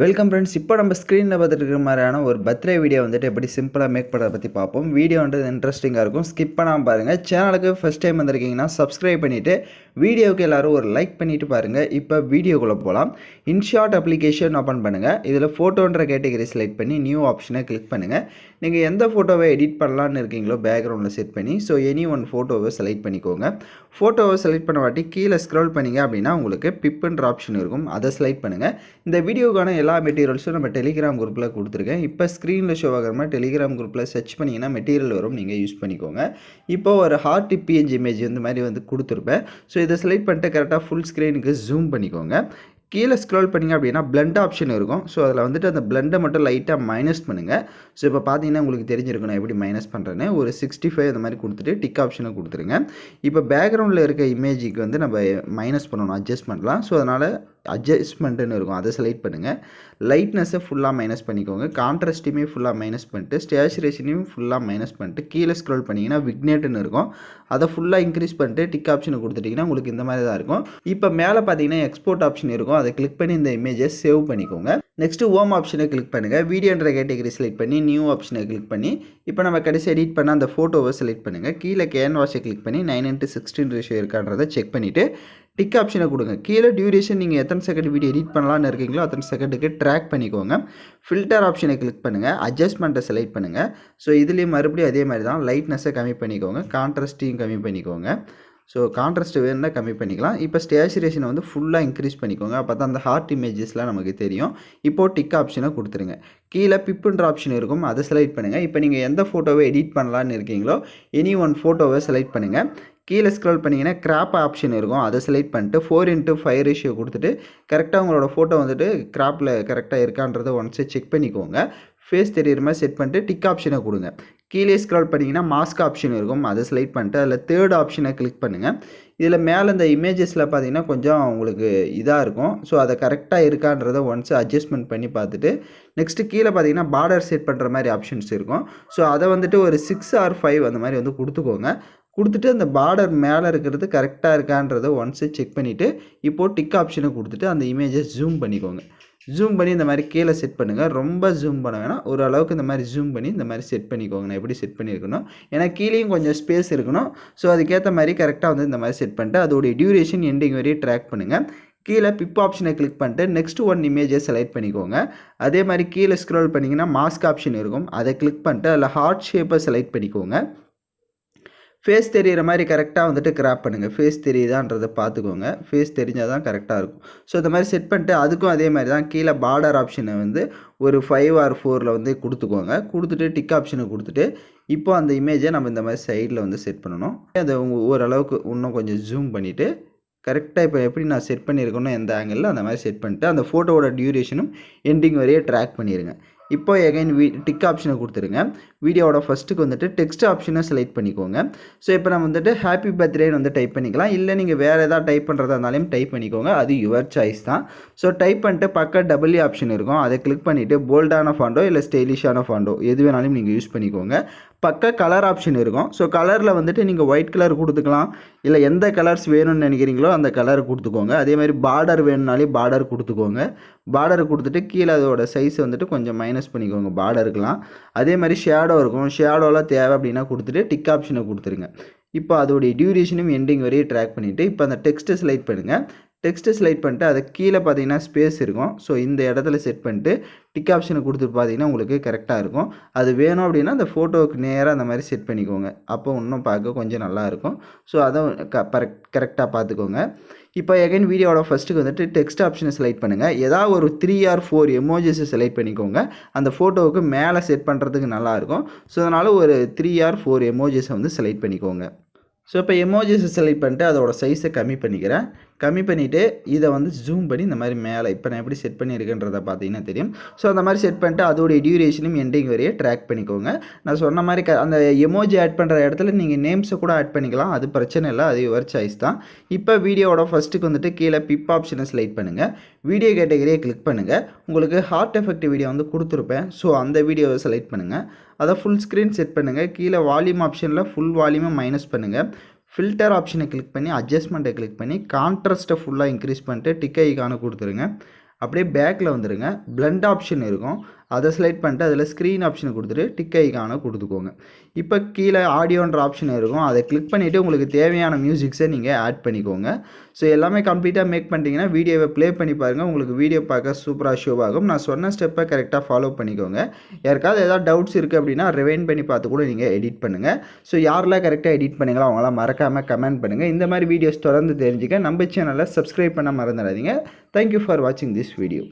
Welcome friends. இப்போ நம்ம ஸ்க்ரீனில் பார்த்துட்டு இருக்கிற மாதிரியான ஒரு பர்த்டே வீடியோ வந்துட்டு எப்படி சிம்பிளாக மேக் பண்ணுறத பற்றி பார்ப்போம். வீடியோ வந்துட்டு இன்ட்ரெஸ்டிங்காக இருக்கும், ஸ்கிப் பண்ணாமல் பாருங்கள். சேனலுக்கு ஃபஸ்ட் டைம் வந்திருக்கீங்கன்னா சப்ஸ்கிரைப் பண்ணிவிட்டு வீடியோவுக்கு எல்லோரும் ஒரு லைக் பண்ணிவிட்டு பாருங்கள். இப்போ வீடியோக்குள்ளே போகலாம். இன்ஷாட் அப்ளிகேஷன் ஓப்பன் பண்ணுங்கள். இதில் ஃபோட்டோன்ற கேட்டகரி செலக்ட் பண்ணி நியூ ஆப்ஷனை கிளிக் பண்ணுங்கள். நீங்கள் எந்த ஃபோட்டோவை எடிட் பண்ணலான்னு இருக்கீங்களோ பேக்ரவுண்டில் செட் பண்ணி எனி ஒன் ஃபோட்டோவை செலக்ட் பண்ணிக்கோங்க. ஃபோட்டோவை செலக்ட் பண்ண வாட்டி கீழே ஸ்க்ரோல் பண்ணிங்க அப்படின்னா உங்களுக்கு பிப்புன்ற ஆப்ஷன் இருக்கும், அதை செலக்ட் பண்ணுங்கள். இந்த வீடியோக்கான எல்லா மெட்டீரியல்ஸும் நம்ம டெலிகிராம் குரூப்பில் கொடுத்துருக்கேன். இப்போ ஸ்க்ரீனில் ஷோ ஆகிற மாதிரி டெலிகிராம் குரூப்பில் சர்ச் பண்ணிங்கன்னா மெட்டீரியல் வரும், நீங்கள் யூஸ் பண்ணிக்கோங்க. இப்போ ஒரு ஹார்ட் பிஎன்ஜி இமேஜ் இந்த மாதிரி வந்து கொடுத்துருப்பேன். இதை செலக்ட் பண்ணிட்டு கரெக்டாக ஃபுல் ஸ்க்ரீனுக்கு ஜூம் பண்ணிக்கோங்க. கீழே ஸ்க்ரோல் பண்ணிங்க அப்படின்னா பிளண்ட் ஆப்ஷன் இருக்கும். அதில் வந்துட்டு அந்த பிளண்டை மட்டும் லைட்டாக மைனஸ் பண்ணுங்கள். இப்போ பார்த்தீங்கன்னா உங்களுக்கு தெரிஞ்சிருக்கும் நான் எப்படி மைனஸ் பண்ணுறேன்னு. ஒரு 65 அந்த மாதிரி கொடுத்துட்டு டிக் ஆப்ஷனை கொடுத்துருங்க. இப்போ பேக்ரவுண்டில் இருக்க இமேஜுக்கு வந்து நம்ம மைனஸ் பண்ணணும், அட்ஜஸ்ட் பண்ணலாம். அதனால் அட்ஜஸ்ட்மெண்ட்டுன்னு இருக்கும், அதை செலக்ட் பண்ணுங்கள். லைட்னஸை ஃபுல்லாக மைனஸ் பண்ணிக்கோங்க. கான்ட்ராஸ்ட்டையுமே ஃபுல்லாக மைனஸ் பண்ணிட்டு ஸ்டேச்சுரேஷனையும் ஃபுல்லாக மைனஸ் பண்ணிட்டு கீழே ஸ்க்ரோல் பண்ணிங்கன்னா விக்னேட்டுன்னு இருக்கும், அதை ஃபுல்லாக இன்க்ரீஸ் பண்ணிட்டு டிக் ஆப்ஷனை கொடுத்துட்டிங்கன்னா உங்களுக்கு இந்த மாதிரி தான் இருக்கும். இப்போ மேலே பார்த்தீங்கன்னா எக்ஸ்போர்ட் ஆப்ஷன் இருக்கும், அதை கிளிக் பண்ணி இந்த இமேஜை சேவ் பண்ணிக்கோங்க. நெக்ஸ்ட்டு ஹோம் ஆப்ஷனை கிளிக் பண்ணுங்கள். வீடியோன்ற கேட்டகரி செலக்ட் பண்ணி நியூ ஆப்ஷனை கிளிக் பண்ணி இப்போ நம்ம கடைசி எடிட் பண்ண அந்த ஃபோட்டோவை செலக்ட் பண்ணுங்கள். கீழே கேன்வாஸை கிளிக் பண்ணி 9:16 ரேஷியோ இருக்கான்றதை செக் பண்ணிவிட்டு டிக் ஆப்ஷனை கொடுங்க. கீழே டியூரேஷன் நீங்கள் எத்தனை செகண்ட் வீடியோ எடிட் பண்ணலான்னு இருக்கீங்களோ அத்தனை செகண்டுக்கு ட்ராக் பண்ணிக்கோங்க. ஃபில்டர் ஆப்ஷனை கிளிக் பண்ணுங்கள், அட்ஜஸ்ட்மெண்ட்டை செலக்ட் பண்ணுங்கள். இதுலேயும் மறுபடியும் அதே மாதிரி தான், லைட்னஸை கம்மி பண்ணிக்கோங்க, கான்ட்ராஸ்ட்டையும் கம்மி பண்ணிக்கோங்க. கான்ட்ராஸ்ட் வேணும்னா கம்மி பண்ணிக்கலாம். இப்போ ஸ்டேச்சுரேஷனை வந்து ஃபுல்லாக இன்க்ரீஸ் பண்ணிக்கோங்க, அப்போ தான் அந்த ஹார்ட் இமேஜஸ்லாம் நமக்கு தெரியும். இப்போது டிக் ஆப்ஷனை கொடுத்துருங்க. கீழே பிப்புன்ற ஆப்ஷன் இருக்கும், அதை செலக்ட் பண்ணுங்கள். இப்போ நீங்கள் எந்த ஃபோட்டோவை எடிட் பண்ணலான்னு இருக்கீங்களோ எனி ஒன் ஃபோட்டோவை செலக்ட் பண்ணுங்கள். கீழே ஸ்க்ரோல் பண்ணிங்கன்னா கிராப் ஆப்ஷன் இருக்கும், அதை செலக்ட் பண்ணிட்டு 4:5 ரேஷியோ கொடுத்துட்டு கரெக்டாக உங்களோட ஃபோட்டோ வந்துட்டு கிராப்பில் கரெக்டாக இருக்கான்றதை ஒன்ஸு செக் பண்ணிக்கோங்க. ஃபேஸ் தெரியுற மாதிரி செட் பண்ணிட்டு டிக் ஆப்ஷனை கொடுங்க. கீழே ஸ்க்ரோல் பண்ணிங்கன்னா மாஸ்க் ஆப்ஷன் இருக்கும், அதை செலக்ட் பண்ணிட்டு அதில் தேர்ட் ஆப்ஷனை கிளிக் பண்ணுங்கள். இதில் மேலே இந்த இமேஜஸில் பார்த்தீங்கன்னா கொஞ்சம் உங்களுக்கு இதாக இருக்கும், அதை கரெக்டாக இருக்கான்றதை ஒன்ஸு அட்ஜஸ்ட்மெண்ட் பண்ணி பார்த்துட்டு நெக்ஸ்ட்டு கீழே பார்த்தீங்கன்னா பார்டர் செட் பண்ணுற மாதிரி ஆப்ஷன்ஸ் இருக்கும். அதை வந்துட்டு ஒரு 6 or 5 அந்த மாதிரி வந்து கொடுத்துக்கோங்க. கொடுத்துட்டு அந்த பார்டர் மேலே இருக்கிறது கரெக்டாக இருக்கான்றதை ஒன்ஸு செக் பண்ணிவிட்டு இப்போது டிக் ஆப்ஷனை கொடுத்துட்டு அந்த இமேஜை ஜூம் பண்ணிக்கோங்க. ஜூம் பண்ணி இந்த மாதிரி கீழே செட் பண்ணுங்கள். ரொம்ப ஜூம் பண்ண வேணாம், ஓரளவுக்கு இந்த மாதிரி ஜூம் பண்ணி இந்த மாதிரி செட் பண்ணிக்கோங்க. நான் எப்படி செட் பண்ணியிருக்கணும், ஏன்னா கீழேயும் கொஞ்சம் ஸ்பேஸ் இருக்கணும். அதுக்கேற்ற மாதிரி கரெக்டாக வந்து இந்த மாதிரி செட் பண்ணிட்டு அதோடைய டியூரேஷன் எண்டிங் வரையும் ட்ராக் பண்ணுங்கள். கீழே பிப் ஆப்ஷனை கிளிக் பண்ணிட்டு நெக்ஸ்ட் ஒன் இமேஜை செலக்ட் பண்ணிக்கோங்க. அதே மாதிரி கீழே ஸ்க்ரோல் பண்ணிங்கன்னா மாஸ்க் ஆப்ஷன் இருக்கும், அதை கிளிக் பண்ணிட்டு அதில் ஹார்ட் ஷேப்பை செலக்ட் பண்ணிக்கோங்க. ஃபேஸ் தெரிகிற மாதிரி கரெக்டாக வந்துட்டு கிராப் பண்ணுங்கள். ஃபேஸ் தெரியுதான்றதை பார்த்துக்கோங்க, ஃபேஸ் தெரிஞ்சால் தான் கரெக்டாக இருக்கும். இந்த மாதிரி செட் பண்ணிட்டு அதுக்கும் அதே மாதிரி தான் கீழே பார்டர் ஆப்ஷனை வந்து ஒரு 5 or 4 வந்து கொடுத்துக்கோங்க. கொடுத்துட்டு டிக் ஆப்ஷனை கொடுத்துட்டு இப்போ அந்த இமேஜை நம்ம இந்த மாதிரி சைடில் வந்து செட் பண்ணணும். அதை ஓரளவுக்கு இன்னும் கொஞ்சம் ஜூம் பண்ணிவிட்டு கரெக்டாக இப்போ எப்படி நான் செட் பண்ணியிருக்கணும் எந்த ஆங்கிளில் அந்த மாதிரி செட் பண்ணிட்டு அந்த ஃபோட்டோவோட டியூரேஷனும் எண்டிங் வரையே ட்ராக் பண்ணிடுங்க. இப்போ எகைன் டிக் ஆப்ஷனை கொடுத்துருங்க. வீடியோவோட ஃபஸ்ட்டுக்கு வந்துட்டு டெக்ஸ்ட் ஆப்ஷனை செலக்ட் பண்ணிக்கோங்க. இப்போ நம்ம வந்துட்டு ஹாப்பி பர்த்டேன்னு வந்து டைப் பண்ணிக்கலாம், இல்லை நீங்கள் வேறு எதாவது டைப் பண்ணுறதா இருந்தாலும் டைப் பண்ணிக்கோங்க, அது யுவர் சாய்ஸ் தான். டைப் பண்ணிட்டு பக்கம் டபுள்யூ ஆப்ஷன் இருக்கும், அதை கிளிக் பண்ணிவிட்டு போல்டான ஃபாண்டோ இல்லை ஸ்டைலிஷான ஃபாண்டோ எது வேணாலும் நீங்கள் யூஸ் பண்ணிக்கோங்க. பக்கம் கலர் ஆப்ஷன் இருக்கும். கலரில் வந்துட்டு நீங்கள் ஒயிட் கலர் கொடுத்துக்கலாம், இல்லை எந்த கலர்ஸ் வேணும்னு நினைக்கிறீங்களோ அந்த கலர் கொடுத்துக்கோங்க. அதே மாதிரி பார்டர் வேணும்னாலே பார்டர் கொடுத்துக்கோங்க. பார்டர் கொடுத்துட்டு கீழே அதோட சைஸ் வந்துட்டு கொஞ்சம் மைனஸ் பண்ணிக்கோங்க பார்டருக்குலாம். அதே மாதிரி ஷேடோ இருக்கும், ஷேடோலாம் தேவை அப்படின்னா கொடுத்துட்டு டிக் ஆப்ஷனை கொடுத்துருங்க. இப்போ அதோடைய டியூரேஷனும் எண்டிங் வரையும் ட்ராக் பண்ணிவிட்டு இப்போ அந்த டெக்ஸ்ட்டை செலக்ட் பண்ணுங்கள். டெக்ஸ்ட்டை செலக்ட் பண்ணிட்டு அது கீழே பார்த்தீங்கன்னா ஸ்பேஸ் இருக்கும், இந்த இடத்துல செட் பண்ணிட்டு டிக் ஆப்ஷனை கொடுத்துட்டு பார்த்தீங்கன்னா உங்களுக்கு கரெக்டாக இருக்கும். அது வேணும் அப்படின்னா அந்த ஃபோட்டோவுக்கு நேராக அந்த மாதிரி செட் பண்ணிக்கோங்க, அப்போ இன்னும் பார்க்க கொஞ்சம் நல்லாயிருக்கும். அதை கரெக்டாக பார்த்துக்கோங்க. இப்போ எகைன் வீடியோவோட ஃபஸ்ட்டுக்கு வந்துட்டு டெக்ஸ்ட் ஆப்ஷனை செலக்ட் பண்ணுங்கள். ஏதாவது ஒரு 3 or 4 எமோஜிஸை செலக்ட் பண்ணிக்கோங்க, அந்த ஃபோட்டோவுக்கு மேலே செட் பண்ணுறதுக்கு நல்லாயிருக்கும். அதனால் ஒரு 3 or 4 எமோஜிஸை வந்து செலக்ட் பண்ணிக்கோங்க. இப்போ எமோஜிஸை செலக்ட் பண்ணிட்டு அதோட சைஸை கம்மி பண்ணிக்கிறேன். கம்மி பண்ணிவிட்டு இதை வந்து ஜூம் பண்ணி இந்த மாதிரி மேலே இப்போ நான் எப்படி செட் பண்ணியிருக்கேன்றதை பார்த்தீங்கன்னா தெரியும். அந்த மாதிரி செட் பண்ணிட்டு அதோடைய டியூரேஷனும் எண்டிங் வரையே ட்ராக் பண்ணிக்கோங்க. நான் சொன்ன மாதிரி அந்த எமோஜி ஆட் பண்ணுற இடத்துல நீங்கள் நேம்ஸை கூட ஆட் பண்ணிக்கலாம், அது பிரச்சனை இல்லை, அது யுவர் சாய்ஸ் தான். இப்போ வீடியோவோட ஃபஸ்ட்டுக்கு வந்துட்டு கீழே பிப் ஆப்ஷனை செலக்ட் பண்ணுங்கள். வீடியோ கேட்டகரியை கிளிக் பண்ணுங்கள். உங்களுக்கு ஹார்ட் எஃபெக்ட் வீடியோ வந்து கொடுத்துருப்பேன், அந்த வீடியோவை செலக்ட் பண்ணுங்கள். அதை ஃபுல் ஸ்க்ரீன் செட் பண்ணுங்கள். கீழே வால்யூம் ஆப்ஷனில் ஃபுல் வால்யூமை மைனஸ் பண்ணுங்கள். ஃபில்டர் ஆப்ஷனை கிளிக் பண்ணி அட்ஜஸ்ட்மெண்ட்டை கிளிக் பண்ணி கான்ட்ராஸ்ட்டை ஃபுல்லாக இன்க்ரீஸ் பண்ணிட்டு டிக் ஐக்கானை கொடுத்துருங்க. அப்படியே பேக்கில் வந்துடுங்க. பிளெண்ட் ஆப்ஷன் இருக்கும், அதை செலக்ட் பண்ணிட்டு அதில் ஸ்க்ரீன் ஆப்ஷனை கொடுத்துட்டு டிக் ஐக்கானை கொடுத்துக்கோங்க. இப்போ கீழே ஆடியோன்ற ஆப்ஷன் இருக்கும், அதை கிளிக் பண்ணிவிட்டு உங்களுக்கு தேவையான மியூசிக்ஸை நீங்கள் ஆட் பண்ணிக்கோங்க. ஸோ எல்லாமே கம்ப்ளீட்டாக மேக் பண்ணிட்டீங்கன்னா வீடியோவை ப்ளே பண்ணி பாருங்கள். உங்களுக்கு வீடியோ பார்க்க சூப்பராக ஷோ ஆகும். நான் சொன்ன ஸ்டெப்பை கரெக்டாக ஃபாலோ பண்ணிக்கோங்க. யாருக்காவது ஏதாவது டவுட்ஸ் இருக்குது அப்படின்னா ரிவைண்ட் பண்ணி பார்த்து கூட நீங்கள் எடிட் பண்ணுங்கள். ஸோ யாரெல்லாம் கரெக்டாக எடிட் பண்ணுங்களோ அவங்களாம் மறக்காமல் கமெண்ட் பண்ணுங்கள். இந்த மாதிரி வீடியோஸ் தொடர்ந்து தெரிஞ்சுக்க நம்ம சேனலை சப்ஸ்கிரைப் பண்ண மறந்துடாதீங்க. தேங்க்யூ ஃபார் வாட்சிங் திஸ் வீடியோ.